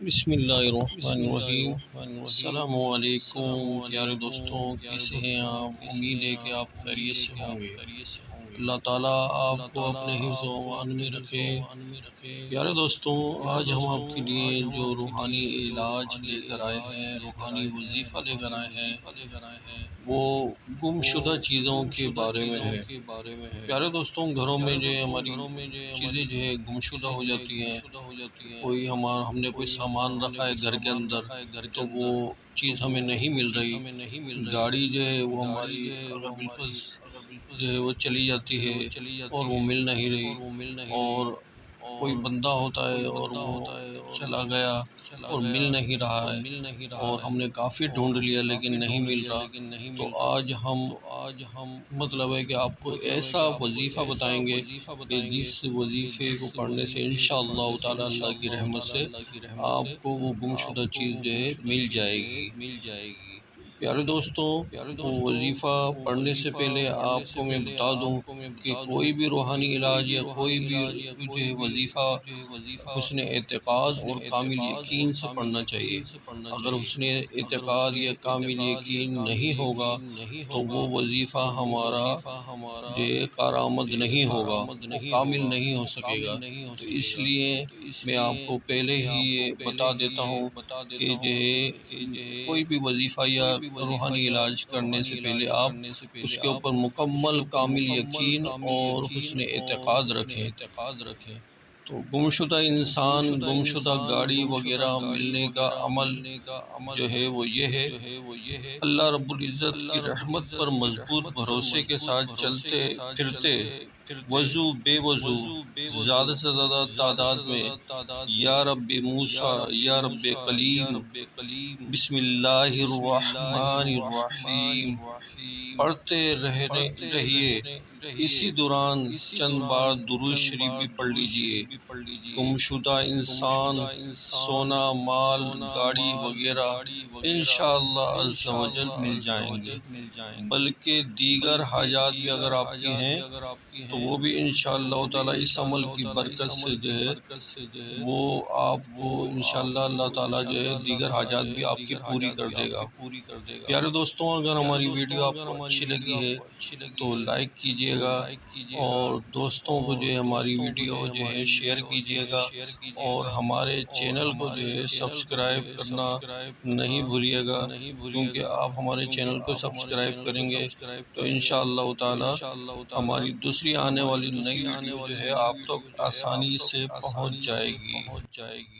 بسم اللہ الرحمن الرحیم۔ السلام علیکم پیارے دوستوں، کیسے ہیں آپ؟ امید ہے کہ آپ خیریت سے ہوں گے۔ اللہ تعالیٰ آپ کو اپنے حفظ و امان میں رکھے۔ پیارے دوستوں، آج ہم آپ کے لیے جو روحانی علاج لے کر آئے ہیں، روحانی وظیفہ لے کر آئے ہیں، وہ گم شدہ چیزوں کے بارے میں ہے۔ پیارے دوستوں، گھروں میں جو ہماری چیزیں جو ہے گم شدہ ہو جاتی ہیں، کوئی ہم نے کوئی سامان رکھا ہے گھر کے اندر تو وہ چیز ہمیں نہیں مل رہی، گاڑی جو ہے وہ ہماری اگر بالفرض جو ہے وہ چلی جاتی ہے اور وہ مل نہیں رہی، اور کوئی بندہ ہوتا ہے اور وہ چلا گیا اور مل نہیں رہا ہے، اور ہم نے کافی ڈھونڈ لیا لیکن نہیں مل رہا، تو آج ہم مطلب ہے کہ آپ کو ایسا وظیفہ بتائیں گے کہ جس وظیفے کو پڑھنے سے انشاءاللہ تعالی اللہ کی رحمت سے آپ کو وہ گم شدہ چیز جو ہے مل جائے گی۔ پیارے دوستوں، وہ وظیفہ پڑھنے سے پہلے آپ کو میں بتا دوں کہ کوئی بھی روحانی علاج یا کوئی بھی جو ہے وظیفہ حسن اعتقاد اور کامل یقین سے پڑھنا چاہیے۔ اگر حسن اعتقاد یا کامل یقین نہیں ہوگا تو وہ وظیفہ ہمارا جو ہے کارآمد نہیں ہوگا، وہ کامل نہیں ہو سکے گا۔ تو اس لیے میں آپ کو پہلے ہی یہ بتا دیتا ہوں کہ جو ہے کوئی بھی وظیفہ یا روحانی علاج کرنے سے پہلے آپ اس کے اوپر مکمل کامل یقین اور حسن اعتقاد رکھیں۔ تو گم شدہ انسان، گم شدہ گاڑی وغیرہ ملنے کا عمل جو ہے وہ یہ ہے، اللہ رب العزت کی رحمت پر مضبوط بھروسے کے ساتھ چلتے پھرتے، وضو بے وضو زیادہ سے زیادہ تعداد میں یا رب موسیٰ یا رب کلیم بسم اللہ الرحمن الرحیم پڑھتے رہیے۔ اسی دوران چند بار درود شریف بھی پڑھ لیجئے۔ گم شدہ انسان، سونا، مال، گاڑی وغیرہ انشاءاللہ عز و جل مل جائیں گے، بلکہ دیگر حاجات بھی اگر آپ کی ہیں تو وہ بھی انشاءاللہ تعالی اس عمل کی برکت سے جو ہے وہ آپ کو انشاءاللہ اللہ تعالیٰ جو ہے دیگر حاجات بھی آپ کی پوری کر دے گا۔ پیارے دوستوں، اگر ہماری ویڈیو آپ کو اچھی لگی ہے تو لائک کیجئے گا، اور دوستوں کو جو ہے ہماری ویڈیو جو ہے شیئر کیجئے گا، اور ہمارے چینل کو جو ہے سبسکرائب کرنا نہیں بھولیے گا، کیونکہ آپ ہمارے چینل کو سبسکرائب کریں گے تو انشاءاللہ تعالی ہماری دوسری آنے والی نئی ویڈیو جو ہے آپ تک آسانی سے پہنچ جائے گی۔